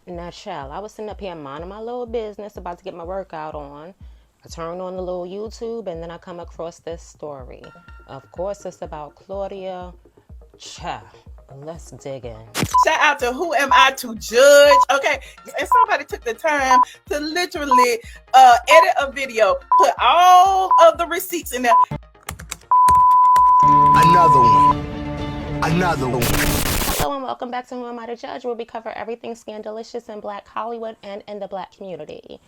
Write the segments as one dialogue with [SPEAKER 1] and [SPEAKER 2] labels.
[SPEAKER 1] Now, child, I was sitting up here minding my little business, about to get my workout on. I turned on the little YouTube, and then I come across this story. Of course, it's about Claudia. Child, let's dig in.
[SPEAKER 2] Shout out to Who Am I to Judge? Okay, and somebody took the time to literally edit a video, put all of the receipts in there.
[SPEAKER 3] Another one.
[SPEAKER 1] Hello and welcome back to Who Am I to Judge, where we cover everything scandalicious in Black Hollywood and in the Black community.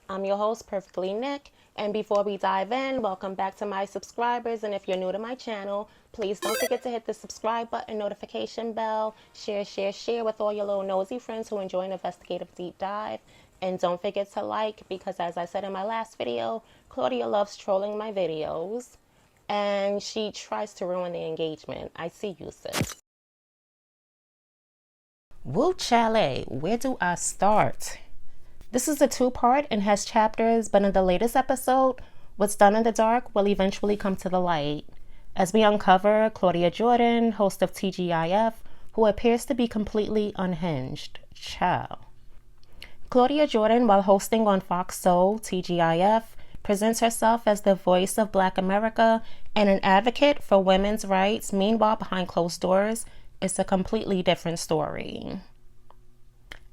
[SPEAKER 1] I'm your host, Perfectly Nick, and before we dive in, welcome back to my subscribers, and if you're new to my channel, please don't forget to hit the subscribe button, notification bell, share with all your little nosy friends who enjoy an investigative deep dive, and don't forget to like, because as I said in my last video, Claudia loves trolling my videos, and she tries to ruin the engagement. I see you, sis. Woo chillay, where do I start? This is a two-part and has chapters, but in the latest episode, what's done in the dark will eventually come to the light, as we uncover Claudia Jordan, host of TGIF, who appears to be completely unhinged. Ciao. Claudia Jordan, while hosting on Fox Soul TGIF, presents herself as the voice of Black America and an advocate for women's rights. Meanwhile, behind closed doors, it's a completely different story.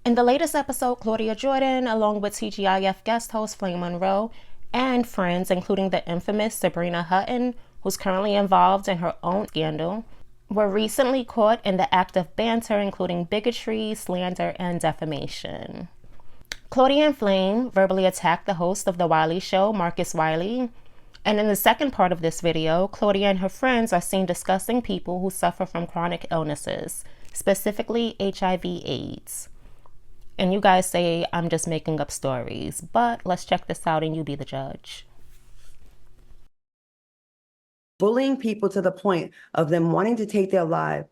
[SPEAKER 1] In the latest episode, Claudia Jordan, along with TGIF guest host Flame Monroe and friends, including the infamous Sabrina Hutton, who's currently involved in her own scandal, were recently caught in the act of banter, including bigotry, slander, and defamation. Claudia and Flame verbally attacked the host of The Wiley Show, Marquise Wiley, and in the second part of this video, Claudia and her friends are seen discussing people who suffer from chronic illnesses, specifically HIV/AIDS. And you guys say I'm just making up stories, but let's check this out and you be the judge.
[SPEAKER 4] Bullying people to the point of them wanting to take their life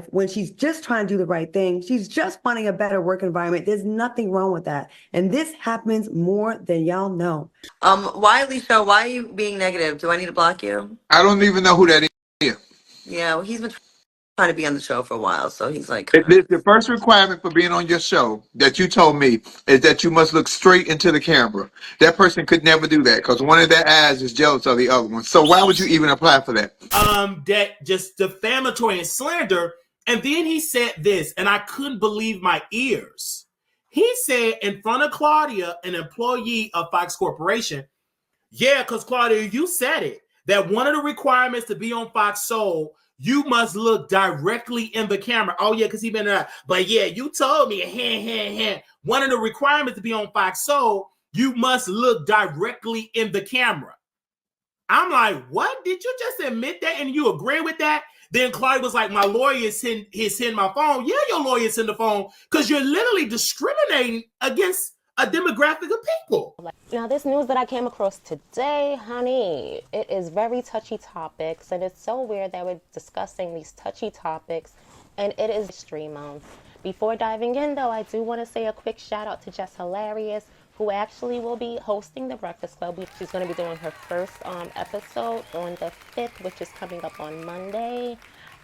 [SPEAKER 4] when she's just trying to do the right thing. She's just wanting a better work environment. There's nothing wrong with that. And this happens more than y'all know.
[SPEAKER 5] Wiley Show, why are you being negative? Do I need to block you?
[SPEAKER 6] I don't even know who that is.
[SPEAKER 5] Yeah, well, he's been trying to be on the show for a while, so he's like...
[SPEAKER 6] The first requirement for being on your show that you told me is that you must look straight into the camera. That person could never do that because one of their eyes is jealous of the other one. So why would you even apply for that?
[SPEAKER 7] That just defamatory and slander. And then he said this, and I couldn't believe my ears. He said in front of Claudia, an employee of Fox Corporation, yeah, because Claudia, you said it, that one of the requirements to be on Fox Soul, you must look directly in the camera. Oh, yeah, because he been there. But yeah, you told me, one of the requirements to be on Fox Soul, you must look directly in the camera. I'm like, what? Did you just admit that and you agree with that? Then Claudia was like, my lawyer is in my phone. Yeah, your lawyer is in the phone because you're literally discriminating against a demographic of people.
[SPEAKER 1] Now, this news that I came across today, honey, it is very touchy topics, and it's so weird that we're discussing these touchy topics, and it is History Month. Before diving in, though, I do want to say a quick shout out to Jess Hilarious, who actually will be hosting the Breakfast Club. She's going to be doing her first episode on the 5th, which is coming up on Monday.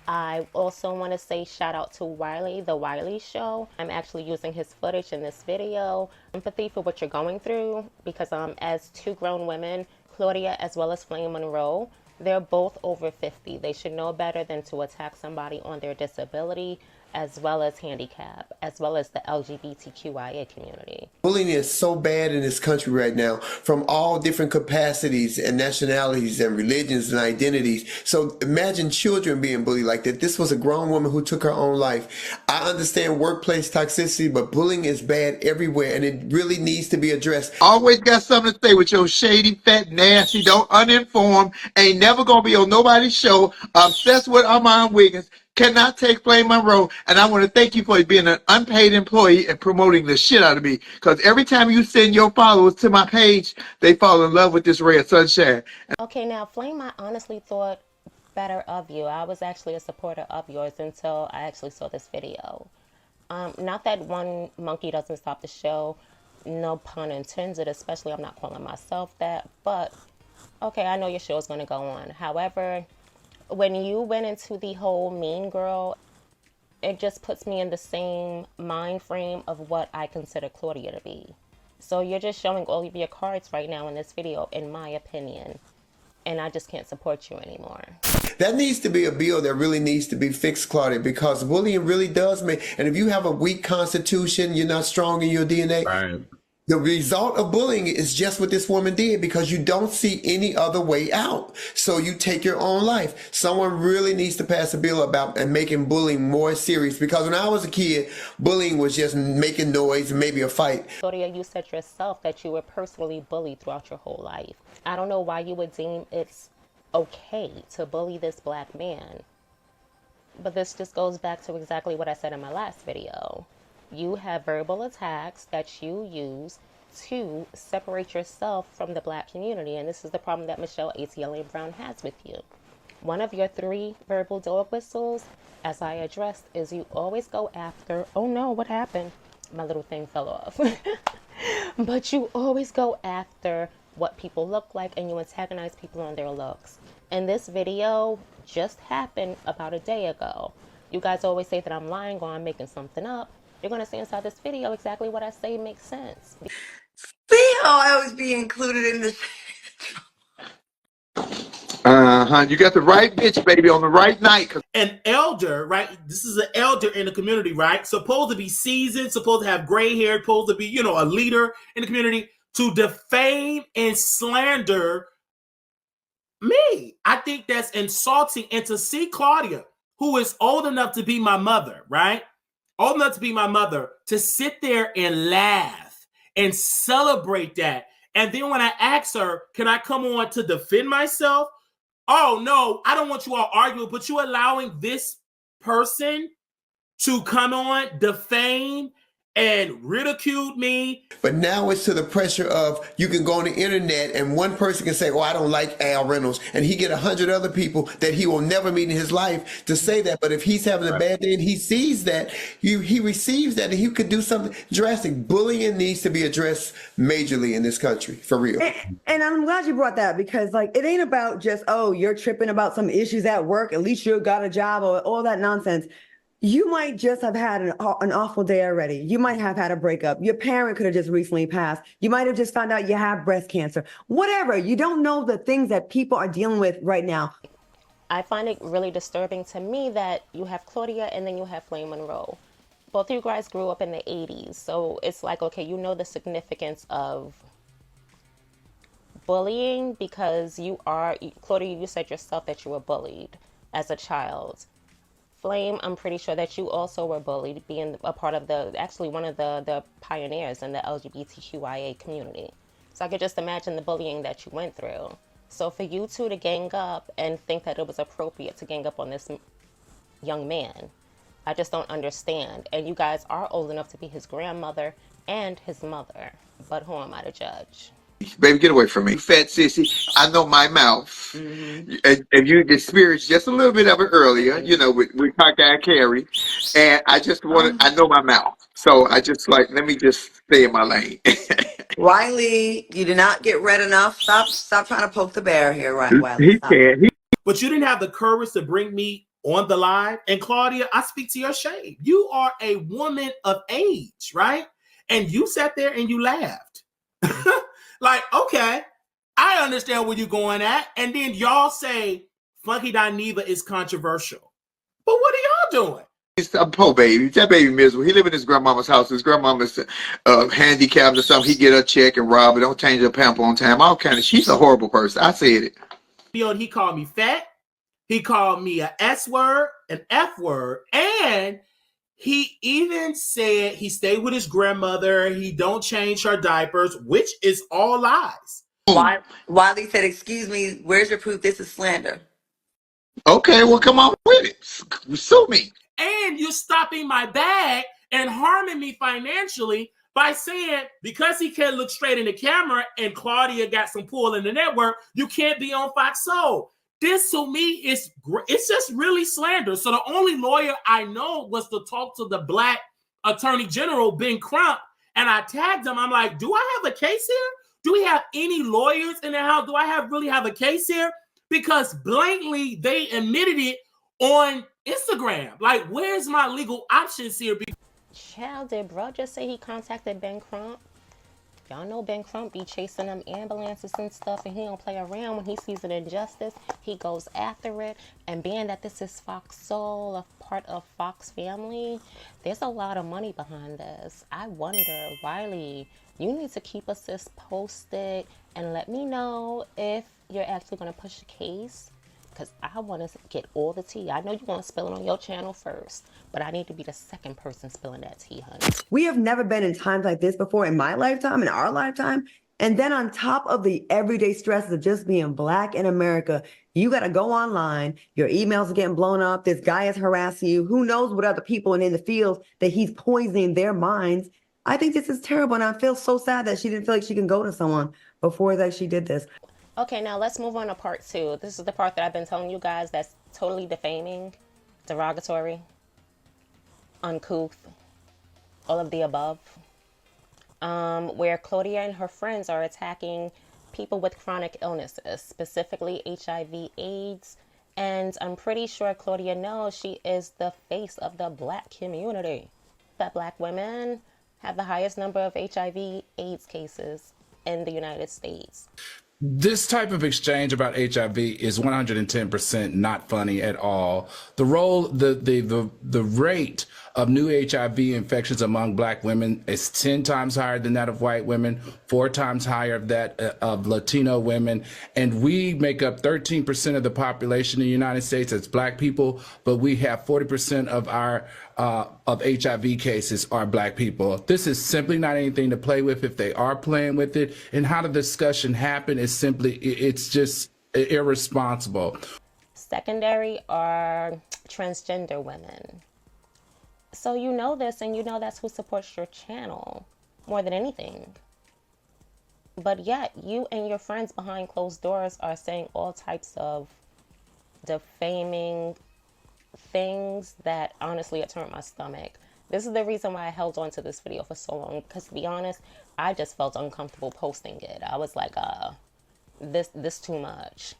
[SPEAKER 1] I also want to say shout out to Wiley, The Wiley Show. I'm actually using his footage in this video. Empathy for what you're going through, because as two grown women, Claudia as well as Flame Monroe, they're both over 50. They should know better than to attack somebody on their disability, as well as handicap, as well as the LGBTQIA community.
[SPEAKER 3] Bullying is so bad in this country right now, from all different capacities and nationalities and religions and identities. So imagine children being bullied like that. This was a grown woman who took her own life. I understand workplace toxicity, but bullying is bad everywhere, and it really needs to be addressed.
[SPEAKER 6] Always got something to say with your shady, fat, nasty, don't uninformed, ain't never gonna be on nobody's show, obsessed with Armand Wiggins, cannot take Flame Monroe, and I want to thank you for being an unpaid employee and promoting the shit out of me, because every time you send your followers to my page, they fall in love with this ray of sunshine.
[SPEAKER 1] Okay, now, Flame, I honestly thought better of you. I was actually a supporter of yours until I actually saw this video. Not that one monkey doesn't stop the show, no pun intended, especially I'm not calling myself that, but okay, I know your show is going to go on. However, when you went into the whole mean girl, it just puts me in the same mind frame of what I consider Claudia to be. So you're just showing all of your cards right now in this video, in my opinion. And I just can't support you anymore.
[SPEAKER 3] That needs to be a bill that really needs to be fixed, Claudia, because bullying really does make, and if you have a weak constitution, you're not strong in your DNA.
[SPEAKER 8] Right.
[SPEAKER 3] The result of bullying is just what this woman did, because you don't see any other way out. So you take your own life. Someone really needs to pass a bill about and making bullying more serious, because when I was a kid, bullying was just making noise and maybe a fight.
[SPEAKER 1] Claudia, you said yourself that you were personally bullied throughout your whole life. I don't know why you would deem it's okay to bully this black man. But this just goes back to exactly what I said in my last video. You have verbal attacks that you use to separate yourself from the black community. And this is the problem that Michelle ATLA Brown has with you. One of your 3 verbal dog whistles, as I addressed, is you always go after, oh no, what happened? My little thing fell off. But you always go after what people look like, and you antagonize people on their looks. And this video just happened about a day ago. You guys always say that I'm lying or I'm making something up. You're going to see inside this video exactly what I say makes sense.
[SPEAKER 5] See how I always be included in this.
[SPEAKER 6] You got the right bitch, baby, on the right night.
[SPEAKER 7] An elder, right? This is an elder in the community, right? Supposed to be seasoned, supposed to have gray hair, supposed to be, a leader in the community, to defame and slander me. I think that's insulting. And to see Claudia, who is old enough to be my mother, right? Old enough to be my mother, to sit there and laugh and celebrate that. And then when I ask her, can I come on to defend myself? Oh, no, I don't want you all arguing, but you're allowing this person to come on, defame, and ridicule me.
[SPEAKER 3] But now it's to the pressure of, you can go on the internet and one person can say, oh, I don't like Al Reynolds, and he get 100 other people that he will never meet in his life to say that. But if he's having a bad day and he sees that, he receives that, and he could do something drastic. Bullying needs to be addressed majorly in this country, for real.
[SPEAKER 4] And I'm glad you brought that, because it ain't about just, oh, you're tripping about some issues at work, at least you got a job, or all that nonsense. You might just have had an awful day already. You might have had a breakup. Your parent could have just recently passed. You might have just found out you have breast cancer. Whatever. You don't know the things that people are dealing with right now.
[SPEAKER 1] I find it really disturbing to me that you have Claudia and then you have Flame Monroe. Both of you guys grew up in the 80s. So it's like, okay, you know the significance of bullying, because Claudia, you said yourself that you were bullied as a child. Flame, I'm pretty sure that you also were bullied, being a part of one of the pioneers in the LGBTQIA community. So I could just imagine the bullying that you went through. So for you two to gang up and think that it was appropriate to gang up on this young man, I just don't understand. And you guys are old enough to be his grandmother and his mother. But who am I to judge?
[SPEAKER 6] Baby, get away from me. Fat sissy, I know my mouth. Mm-hmm. And you experienced just a little bit of it earlier, with cockeyed Carrie. And I just I know my mouth. So I just let me just stay in my lane.
[SPEAKER 5] Wiley, you did not get red enough. Stop trying to poke the bear here, right, Wiley.
[SPEAKER 6] He can.
[SPEAKER 7] But you didn't have the courage to bring me on the live. And Claudia, I speak to your shame. You are a woman of age, right? And you sat there and you laughed. Like, okay, I understand where you're going at. And then y'all say Funky Dineva is controversial. But what are y'all doing?
[SPEAKER 6] He's a poor baby. That baby miserable. He live in his grandmama's house. His grandmama's handicapped or something. He get her check and rob her. Don't change her pamper on time. All kind of. She's a horrible person. I said it.
[SPEAKER 7] He called me fat. He called me an S word, an F word, and he even said he stayed with his grandmother. He don't change her diapers, which is all lies.
[SPEAKER 5] Wiley said, excuse me, where's your proof this is slander?
[SPEAKER 6] Okay, well, come on with it. Sue me.
[SPEAKER 7] And you're stopping my bag and harming me financially by saying, because he can't look straight in the camera and Claudia got some pull in the network, you can't be on Fox Soul. This to me it's just really slander. So the only lawyer I know was to talk to the black attorney general, Ben Crump, and I tagged him. I'm like, do I have a case here? Do we have any lawyers in the house? Do I really have a case here? Because blatantly they admitted it on Instagram. Like, where's my legal options here?
[SPEAKER 1] Child, did bro just say he contacted Ben Crump? Y'all know Ben Crump be chasing them ambulances and stuff, and he don't play around. When he sees an injustice, he goes after it. And being that this is Fox Soul, a part of Fox family, there's a lot of money behind this. I wonder, Wiley, you need to keep us this posted and let me know if you're actually going to push a case, because I want to get all the tea. I know you want to spill it on your channel first, but I need to be the second person spilling that tea, honey.
[SPEAKER 4] We have never been in times like this before in my lifetime, in our lifetime. And then on top of the everyday stresses of just being Black in America, you got to go online. Your emails are getting blown up. This guy is harassing you. Who knows what other people in the field that he's poisoning their minds. I think this is terrible. And I feel so sad that she didn't feel like she can go to someone before that she did this.
[SPEAKER 1] Okay, now let's move on to part 2. This is the part that I've been telling you guys that's totally defaming, derogatory, uncouth, all of the above. Where Claudia and her friends are attacking people with chronic illnesses, specifically HIV, AIDS, and I'm pretty sure Claudia knows she is the face of the Black community. That Black women have the highest number of HIV, AIDS cases in the United States.
[SPEAKER 8] This type of exchange about HIV is 110% not funny at all. The rate of new HIV infections among Black women is 10 times higher than that of white women, 4 times higher than that of Latino women. And we make up 13% of the population in the United States as Black people, but we have 40% of our of HIV cases are Black people. This is simply not anything to play with if they are playing with it. And how the discussion happened is simply, it's just irresponsible.
[SPEAKER 1] Secondary are transgender women. So you know this, and you know that's who supports your channel more than anything. But yet, you and your friends behind closed doors are saying all types of defaming things that honestly it turned my stomach. This is the reason why I held on to this video for so long, because to be honest, I just felt uncomfortable posting it. I was like, this too much.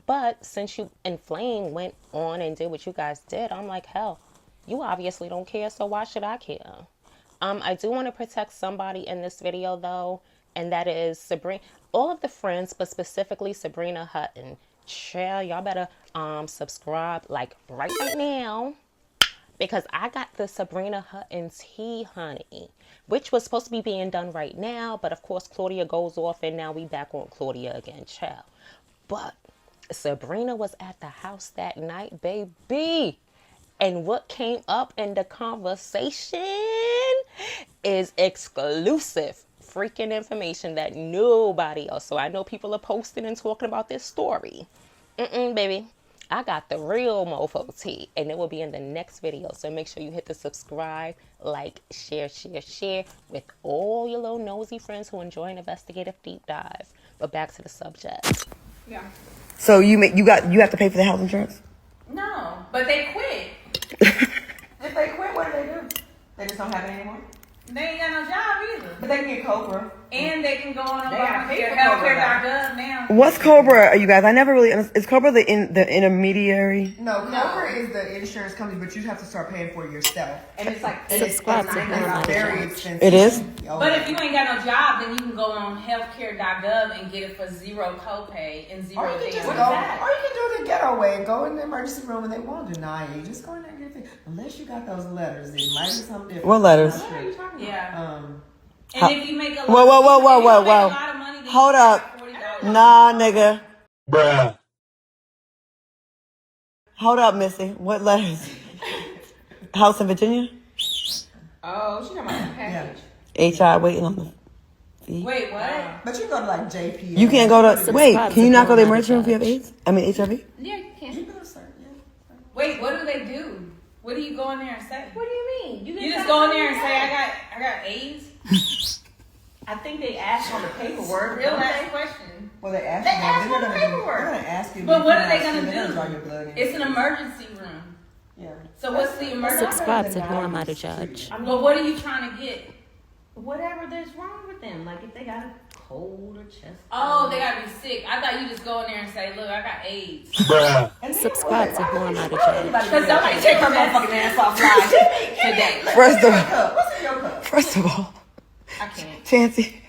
[SPEAKER 1] But since you and Flame went on and did what you guys did, I'm like, hell, you obviously don't care, so why should I care? I do want to protect somebody in this video though, and that is Sabrina. All of the friends, but specifically Sabrina Hutton. Chill, y'all better subscribe like right now, because I got the Sabrina Hutton tea, honey, which was supposed to be being done right now, but of course Claudia goes off and now we back on Claudia again, chill. But Sabrina was at the house that night, baby, and what came up in the conversation is exclusive freaking information that nobody else. So I know people are posting and talking about this story. Baby, I got the real mofo tea, and it will be in the next video. So make sure you hit the subscribe, like, share with all your little nosy friends who enjoy an investigative deep dive. But back to the subject.
[SPEAKER 9] Yeah.
[SPEAKER 4] So you have to pay for the health insurance?
[SPEAKER 9] No, but they quit.
[SPEAKER 5] If they quit, what do they do? They just don't have it anymore?
[SPEAKER 9] They ain't got no job either.
[SPEAKER 5] But they can get COBRA.
[SPEAKER 9] And they can go on
[SPEAKER 5] They got paid
[SPEAKER 9] their
[SPEAKER 5] for COBRA
[SPEAKER 9] healthcare.gov now.
[SPEAKER 4] What's COBRA, you guys? I never really, is COBRA the intermediary?
[SPEAKER 10] No, COBRA is the insurance company, but you have to start paying for it yourself.
[SPEAKER 5] And it's like,
[SPEAKER 1] Subscribe to
[SPEAKER 10] It's very expensive.
[SPEAKER 4] It is?
[SPEAKER 10] Oh,
[SPEAKER 9] But if you ain't got no job, then you can go on healthcare.gov and get it for zero copay and
[SPEAKER 10] or
[SPEAKER 9] zero
[SPEAKER 10] you can
[SPEAKER 9] things.
[SPEAKER 10] just
[SPEAKER 9] What
[SPEAKER 10] go,
[SPEAKER 9] is that?
[SPEAKER 10] or you can do the ghetto way and go in the emergency room and they won't deny you. Just go in there and get it. Unless you got those letters, it might be something different.
[SPEAKER 4] What letters?
[SPEAKER 10] I'm not sure.
[SPEAKER 5] what are you talking about?
[SPEAKER 9] Yeah.
[SPEAKER 10] Um,
[SPEAKER 9] And if you make a lot,
[SPEAKER 4] Whoa.
[SPEAKER 9] if you make a lot of money, then
[SPEAKER 4] Hold
[SPEAKER 9] you
[SPEAKER 4] up.
[SPEAKER 9] get $40.
[SPEAKER 4] Nah, nigga.
[SPEAKER 8] Bruh.
[SPEAKER 4] Hold up, Missy. What letters? House in Virginia?
[SPEAKER 9] Oh, she talking about the package.
[SPEAKER 4] HI waiting on the fee.
[SPEAKER 9] Wait, what?
[SPEAKER 10] but you go to like JP.
[SPEAKER 4] You can't go to, wait,
[SPEAKER 1] Subscribe
[SPEAKER 4] can you
[SPEAKER 1] to
[SPEAKER 4] not go to the
[SPEAKER 1] Claudia
[SPEAKER 4] emergency room if you have
[SPEAKER 1] Judge.
[SPEAKER 4] AIDS? I mean HIV?
[SPEAKER 9] Yeah, you can.
[SPEAKER 10] You go to certain, yeah.
[SPEAKER 9] Wait, what do they do? What do you go in there and say?
[SPEAKER 11] What do you mean?
[SPEAKER 9] You just go in there and say, I got AIDS?
[SPEAKER 11] I think they ask on the paperwork.
[SPEAKER 9] Real
[SPEAKER 11] don't
[SPEAKER 9] last
[SPEAKER 11] they?
[SPEAKER 9] question.
[SPEAKER 10] Well, they ask
[SPEAKER 11] They
[SPEAKER 10] you.
[SPEAKER 11] ask
[SPEAKER 10] Then
[SPEAKER 11] for
[SPEAKER 10] they're
[SPEAKER 11] the
[SPEAKER 10] gonna do-
[SPEAKER 11] paperwork.
[SPEAKER 10] They're gonna ask you.
[SPEAKER 9] But what are they
[SPEAKER 10] if you
[SPEAKER 9] gonna
[SPEAKER 10] have skin, draw your
[SPEAKER 9] do?
[SPEAKER 10] blood in.
[SPEAKER 9] It's an emergency room.
[SPEAKER 10] Yeah.
[SPEAKER 9] So what's the emergency?
[SPEAKER 1] Subscribe to Who Am I to Judge.
[SPEAKER 11] I mean,
[SPEAKER 9] But what are you trying to get?
[SPEAKER 11] whatever there's wrong with them. Like if they got a cold or chest.
[SPEAKER 9] Oh, they gotta be sick. I thought you just go in there and say, "Look, I got AIDS."
[SPEAKER 1] Subscribe to Who Am I to Judge.
[SPEAKER 11] Because somebody take her motherfucking ass offline today.
[SPEAKER 10] First of all, what's in your cup?
[SPEAKER 11] First of all, I can't.
[SPEAKER 10] Chancy.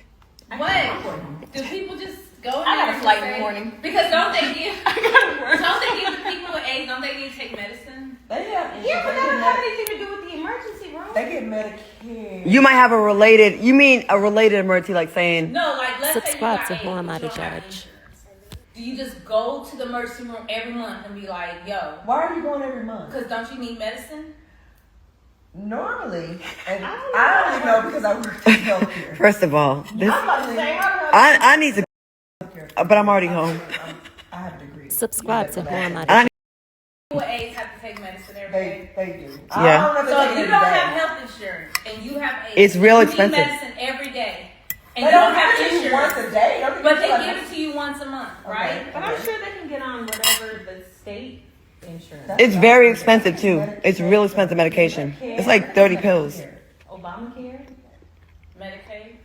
[SPEAKER 9] What? Do people just go in
[SPEAKER 11] I
[SPEAKER 9] there
[SPEAKER 11] got a
[SPEAKER 9] and
[SPEAKER 11] flight in
[SPEAKER 9] say-
[SPEAKER 11] the morning.
[SPEAKER 9] Because don't they give? Don't they give the people with AIDS? Don't they need to take medicine?
[SPEAKER 10] They have insurance.
[SPEAKER 11] Yeah, but that don't have anything to do with the emergency room.
[SPEAKER 10] They get Medicare.
[SPEAKER 4] You might have a related emergency, like saying,
[SPEAKER 9] No, like let's
[SPEAKER 1] Subscribe
[SPEAKER 9] say
[SPEAKER 1] to
[SPEAKER 9] you got
[SPEAKER 1] Who Am I
[SPEAKER 9] AIDS,
[SPEAKER 1] to
[SPEAKER 9] you don't have
[SPEAKER 1] Judge.
[SPEAKER 9] insurance. Do you just go to the emergency room every month and be like, "Yo"?
[SPEAKER 10] Why are you going every month?
[SPEAKER 9] Because don't you need medicine?
[SPEAKER 10] Normally, and I only know because I work in healthcare.
[SPEAKER 4] first of all, this,
[SPEAKER 11] I'm about to say,
[SPEAKER 4] I need to, but I'm already home.
[SPEAKER 10] I have a degree.
[SPEAKER 1] Subscribe to Who Am I to
[SPEAKER 4] I
[SPEAKER 1] Judge.
[SPEAKER 9] People with AIDS have to take medicine every day.
[SPEAKER 10] They do.
[SPEAKER 4] Yeah.
[SPEAKER 10] I don't know if
[SPEAKER 9] So
[SPEAKER 10] they
[SPEAKER 9] if
[SPEAKER 10] take
[SPEAKER 9] you
[SPEAKER 10] it
[SPEAKER 9] don't
[SPEAKER 10] every
[SPEAKER 9] have
[SPEAKER 10] day.
[SPEAKER 9] health insurance and you have AIDS,
[SPEAKER 4] It's real
[SPEAKER 9] you
[SPEAKER 4] expensive.
[SPEAKER 9] need medicine every day, and
[SPEAKER 10] They
[SPEAKER 9] you don't
[SPEAKER 10] don't
[SPEAKER 9] have
[SPEAKER 10] give it to you
[SPEAKER 9] insurance,
[SPEAKER 10] once a day. Don't
[SPEAKER 9] but they
[SPEAKER 10] like
[SPEAKER 9] give it to you once a month, right?
[SPEAKER 11] but I'm sure they can get on whatever the state insurance.
[SPEAKER 4] It's very expensive too. It's real expensive medication. It's like 30 pills.
[SPEAKER 11] Obamacare.
[SPEAKER 9] Medicaid.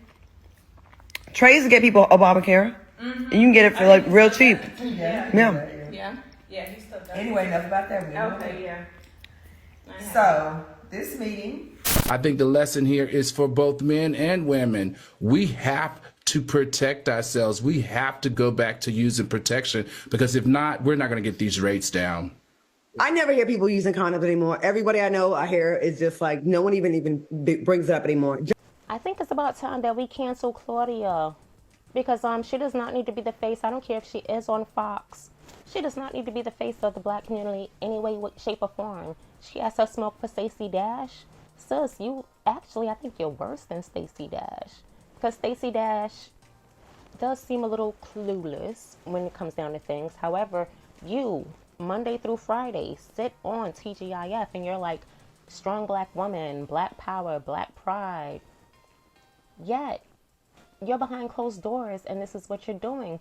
[SPEAKER 4] Trey used to get people Obamacare. And you can get it for like real cheap.
[SPEAKER 10] Yeah.
[SPEAKER 4] Yeah.
[SPEAKER 11] Yeah.
[SPEAKER 9] Yeah, he still does.
[SPEAKER 10] Anyway, enough about that. We don't
[SPEAKER 11] Okay.
[SPEAKER 10] know.
[SPEAKER 11] Yeah.
[SPEAKER 10] So this meeting,
[SPEAKER 8] I think the lesson here is for both men and women. We have to protect ourselves. We have to go back to using protection, because if not, we're not going to get these rates down.
[SPEAKER 4] I never hear people using condoms anymore. Everybody I know, I hear is just like, no one even brings it up anymore.
[SPEAKER 1] I think it's about time that we cancel Claudia, because she does not need to be the face. I don't care if she is on Fox. She does not need to be the face of the black community any way, shape, or form. She has to smoke for Stacey Dash. Sis, I think you're worse than Stacey Dash, because Stacey Dash does seem a little clueless when it comes down to things. However, you, Monday through Friday, sit on TGIF and you're like, strong black woman, black power, black pride. Yet, you're behind closed doors and this is what you're doing.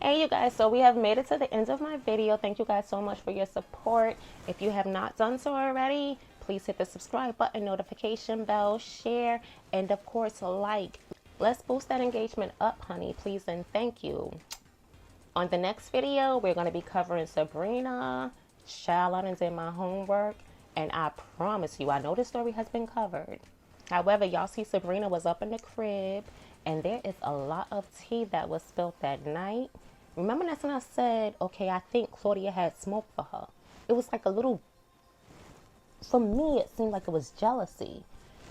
[SPEAKER 1] Hey, you guys, so we have made it to the end of my video. Thank you guys so much for your support. If you have not done so already, please hit the subscribe button, notification bell, share, and of course, like. Let's boost that engagement up, honey, please and thank you. On the next video, we're going to be covering Sabrina. Child, I done did my homework, and I promise you, I know this story has been covered. However, y'all see Sabrina was up in the crib, and there is a lot of tea that was spilled that night. Remember that's when I said, okay, I think Claudia had smoke for her. It was like a little, for me, it seemed like it was jealousy.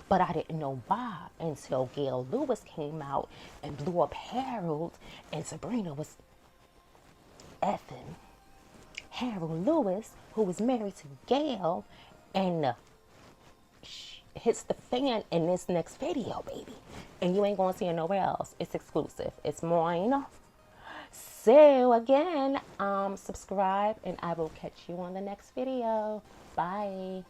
[SPEAKER 1] But I didn't know why until Gail Lewis came out and blew up Harold, and Sabrina was effing Harold Lewis, who was married to Gail, and hits the fan in this next video, baby. And you ain't gonna see it nowhere else. It's exclusive. It's mine. So again, subscribe, and I will catch you on the next video. Bye.